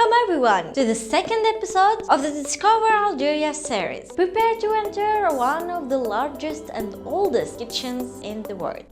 Welcome everyone to the second episode of the Discover Algeria series. Prepare to enter one of the largest and oldest kitchens in the world.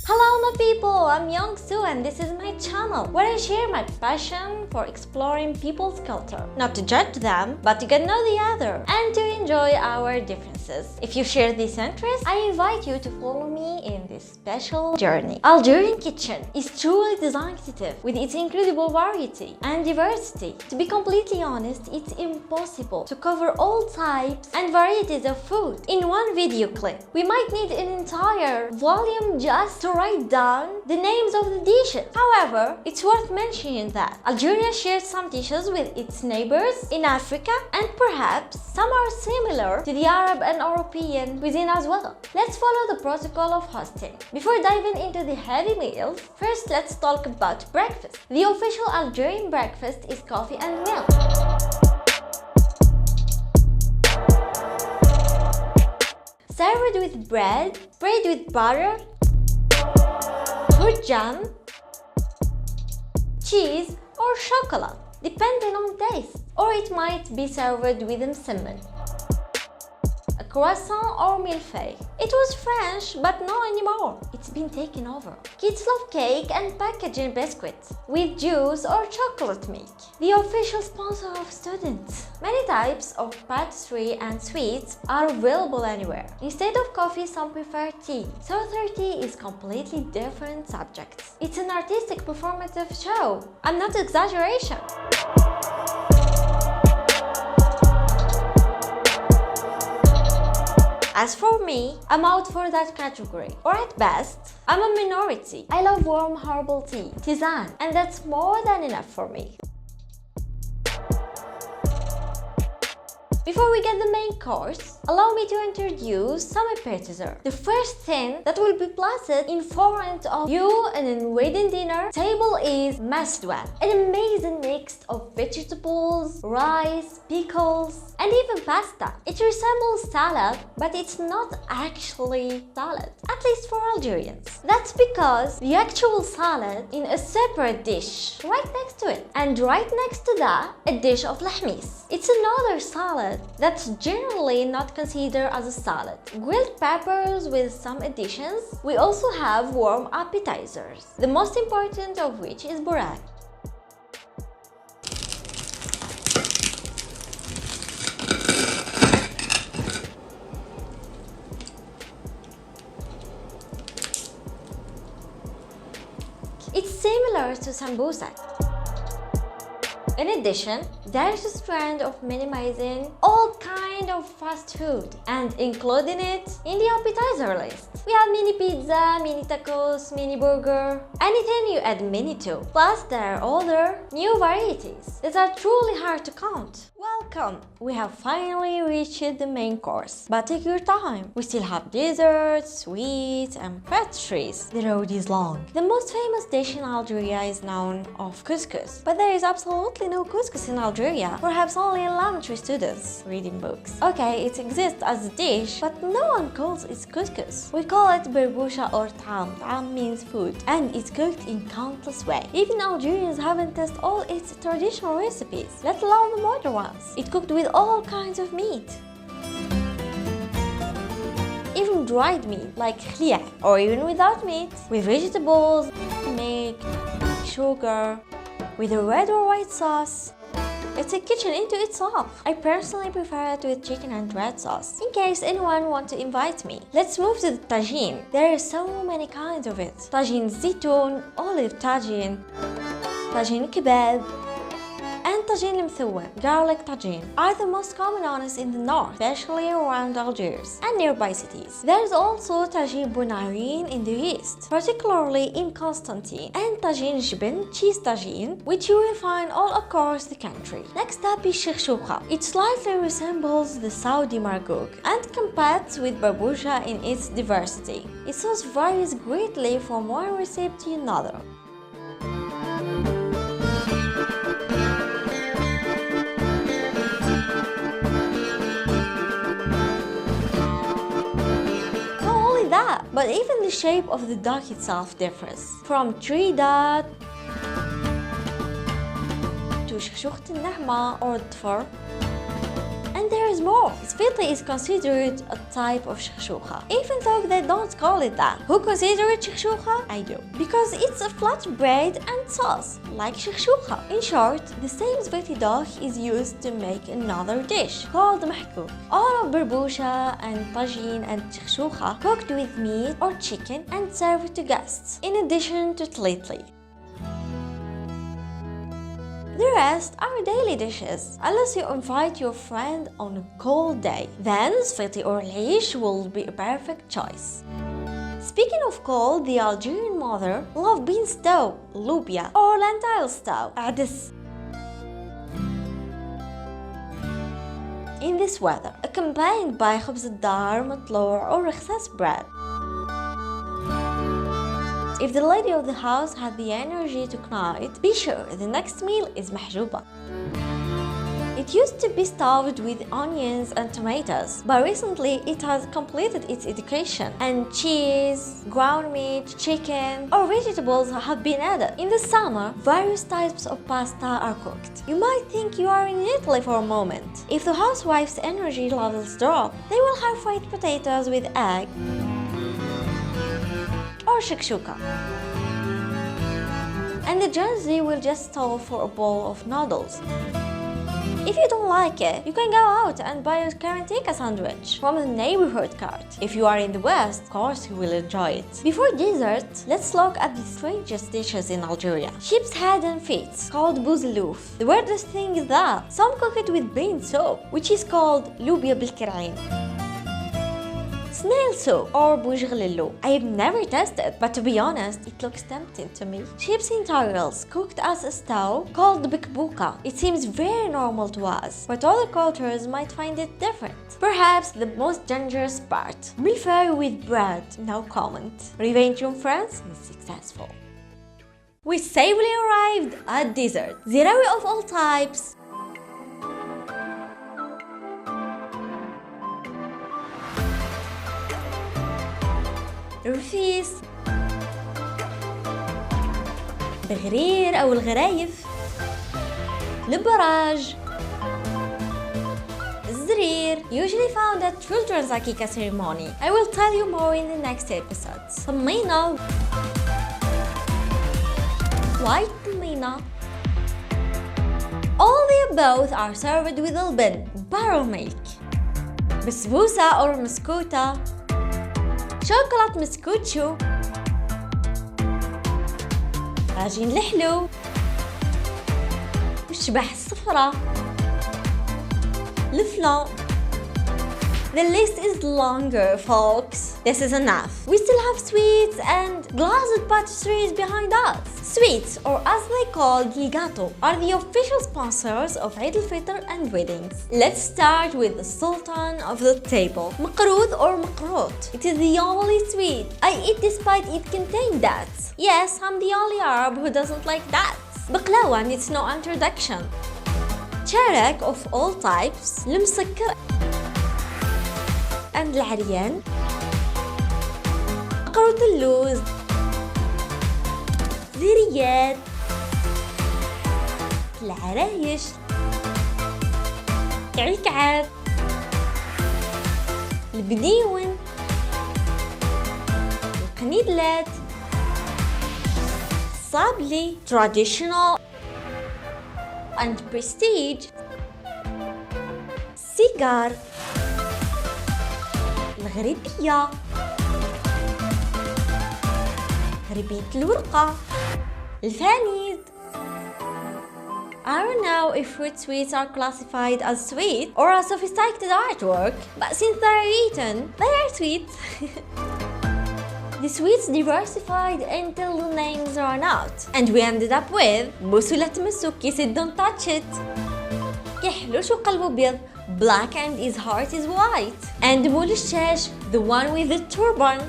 Hello my people, I'm Young Soo and this is my channel where I share my passion for exploring people's culture. Not to judge them, but to get to know the other and to enjoy our differences. If you share this interest, I invite you to follow me in this special journey. Algerian kitchen is truly designative with its incredible variety and diversity. To be completely honest, it's impossible to cover all types and varieties of food in one video clip. We might need an entire volume just to write down the names of the dishes. However, it's worth mentioning that Algeria shares some dishes with its neighbors in Africa and perhaps some are similar to the Arab and European cuisine as well. Let's follow the protocol of hosting. Before diving into the heavy meals, first let's talk about breakfast. The official Algerian breakfast is coffee and milk. Served with bread, spread with butter, fruit jam, cheese or chocolate, depending on taste, or it might be served with a cinnamon, a croissant or millefeuille. It was French, but not anymore. It's been taken over. Kids love cake and packaging biscuits with juice or chocolate milk. The official sponsor of students. Many types of pastry and sweets are available anywhere. Instead of coffee, some prefer tea. Southern tea is completely different subject. It's an artistic performative show. I'm not exaggeration. As for me, I'm out for that category, or at best, I'm a minority. I love warm herbal tea, tisane, and that's more than enough for me. Before we get the main course, allow me to introduce some appetizer. The first thing that will be placed in front of you in a wedding dinner table is masdouan, an amazing mix of vegetables, rice, pickles, and even pasta. It resembles salad, but it's not actually salad, at least for Algerians. That's because the actual salad in a separate dish right next to it, and right next to that, a dish of lahmis. It's another salad that's generally not considered as a salad. Grilled peppers with some additions. We also have warm appetizers, the most important of which is burek. It's similar to sambusak. In addition, there's a trend of minimizing all kind of fast food and including it in the appetizer list. We have mini pizza, mini tacos, mini burger, anything you add mini to. Plus there are other new varieties that are truly hard to count. Welcome! We have finally reached the main course, but take your time. We still have desserts, sweets and pastries. The road is long. The most famous dish in Algeria is known of couscous, but there is absolutely no couscous in Algeria. Perhaps only elementary students reading books. Okay, it exists as a dish, but no one calls it couscous. We call it berboucha or tam. Tam means food, and it's cooked in countless ways. Even Algerians haven't tested all its traditional recipes, let alone the modern ones. It's cooked with all kinds of meat. Even dried meat like khliak, or even without meat, with vegetables, milk, sugar, with a red or white sauce. It's a kitchen into itself. I personally prefer it with chicken and red sauce, in case anyone wants to invite me. Let's move to the tagine. There are so many kinds of it. Tagine zitoun, olive tagine, tagine kebab, and tagine mthouan, garlic tagine, are the most common ones in the north, especially around Algiers and nearby cities. There's also tagine bonarin in the east, particularly in Constantine, and tagine jbin, cheese tagine, which you will find all across the country. Next up is shakshuka. It slightly resembles the Saudi margouk and competes with berboucha in its diversity. Its sauce varies greatly from one recipe to another. but even the shape of the duck itself differs. From tree dot to شخشوخة النعمة or الضفر. And there is more. Sfiti is considered a type of shakshuka, even though they don't call it that. Who consider it shakshuka? I do. Because it's a flat bread and sauce, like shakshuka. In short, the same sfiti dough is used to make another dish called mahkouk. All of berbusha and tagine and shakshuka cooked with meat or chicken and served to guests, in addition to tlitli. The rest are daily dishes, unless you invite your friend on a cold day. Then sfiti or leish will be a perfect choice. Speaking of cold, the Algerian mother love bean stew, lubia, or lentil stew, adis. In this weather, accompanied by خبز الدار, مطلوع, or رخصاص bread. If the lady of the house had the energy to knight, be sure the next meal is mahjouba. It used to be stuffed with onions and tomatoes, but recently it has completed its education and cheese, ground meat, chicken, or vegetables have been added. In the summer, various types of pasta are cooked. You might think you are in Italy for a moment. If the housewife's energy levels drop, they will have fried potatoes with egg or shakshuka. And the Gen Z will just stall for a bowl of noodles. If you don't like it, you can go out and buy a karantika sandwich from the neighborhood cart. If you are in the West, of course you will enjoy it. Before dessert, let's look at the strangest dishes in Algeria. Sheep's head and feet, called bouzalouf. The weirdest thing is that some cook it with bean soup, which is called lubia بالكرعين. Snail soup or boujghlilou. I have never tasted, but to be honest, it looks tempting to me. Sheep's entrails cooked as a stew called bikbouka. It seems very normal to us, but other cultures might find it different. Perhaps the most dangerous part, millefeuille with bread. No comment. Revenge from France is successful. We safely arrived at dessert. Zirawi of all types. الرفيس، الغرير أو الغرايف، البراج، الزرير, usually found at children's akika ceremony. I will tell you more in the next episodes. طمينة, white طمينة. All the above are served with البن, buttermilk, بسبوسة or مسكوتة, شوكولات مسكوتشو, طاجين الحلو, والشبح الصفرا, الفلان. The list is longer, folks. This is enough. We still have sweets and glazed pastries behind us. Sweets, or as they call gilgato, are the official sponsors of Eid al-Fitr and weddings. Let's start with the sultan of the table, مقروض or مقروط. It is the only sweet I eat despite it contain dates. Yes, I'm the only Arab who doesn't like dates. بقلاوة needs no introduction. شارك of all types, المسكر and العريان, مقروط اللوز, زريات, العرايش, الكعك, البديون, القنيدلات, الصابلي, traditional and prestige, سيجار, الغريبية, غريبية الورقة, الفانيد. I don't know if fruit sweets are classified as sweet or as sophisticated artwork, but since they are eaten, they are sweet. The sweets diversified until the names run out, and we ended up with بوسولة مسوكي said don't touch it. كحلو شو قلبه بيض, black and his heart is white. And مول الشاش, the one with the turban.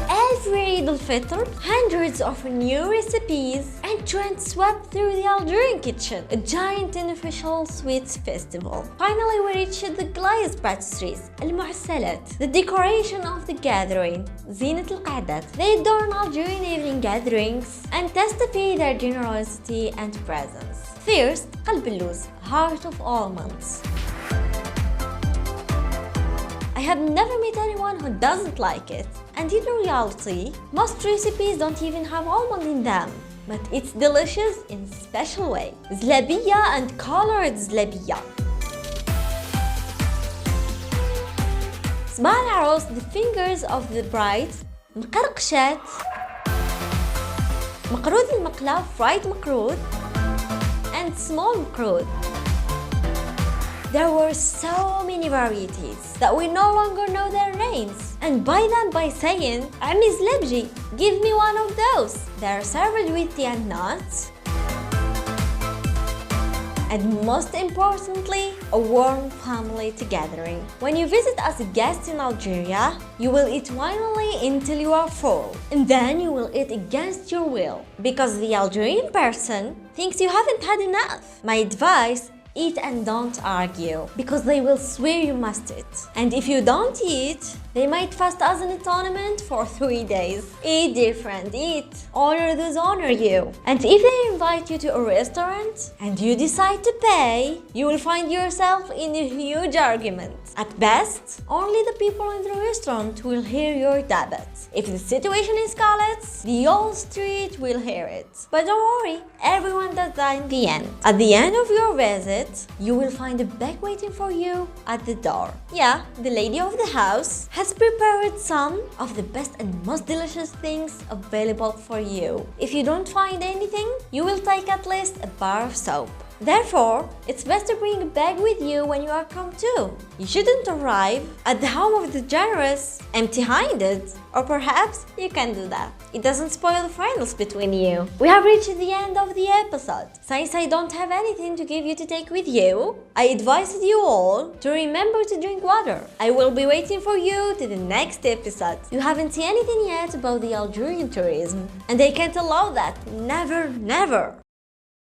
ألف every Eid al-Fitr, hundreds of new recipes and trends swept through the Algerian kitchen, a giant unofficial sweets festival. Finally, we reached the glazed pastries, المعسلات, the decoration of the gathering, زينة القعدات. They adorn Algerian evening gatherings and testify their generosity and presence. First, قلب اللوز, heart of almonds. I have never met anyone who doesn't like it. And in reality, most recipes don't even have almond in them. But it's delicious in a special way. زلابية and colored زلابية. صباع العروس, the fingers of the bride. مقرقشات. مقرود المقلاة, fried مقرود. And small مقرود. There were so many varieties that we no longer know their names. And buy them by saying, عمي زلابجي, give me one of those. They are served with tea and nuts. And most importantly, a warm family gathering. When you visit as a guest in Algeria, you will eat only until you are full. And then you will eat against your will. Because the Algerian person thinks you haven't had enough. My advice, eat and don't argue, because they will swear you must eat. And if you don't eat, they might fast as an atonement for 3 days. Eat different, eat. Honor those honor you. And if they invite you to a restaurant and you decide to pay, you will find yourself in a huge argument. At best, only the people in the restaurant will hear your debate. If the situation escalates, the whole street will hear it. But don't worry, everyone does that in the end. At the end of your visit, you will find a bag waiting for you at the door. Yeah, the lady of the house has prepared some of the best and most delicious things available for you. If you don't find anything, you will take at least a bar of soap. Therefore, it's best to bring a bag with you when you are come to. You shouldn't arrive at the home of the generous empty-handed, or perhaps you can do that. It doesn't spoil the friendship between you. We have reached the end of the episode. Since I don't have anything to give you to take with you, I advise you all to remember to drink water. I will be waiting for you to the next episode. You haven't seen anything yet about the Algerian tourism, and I can't allow that. Never, never.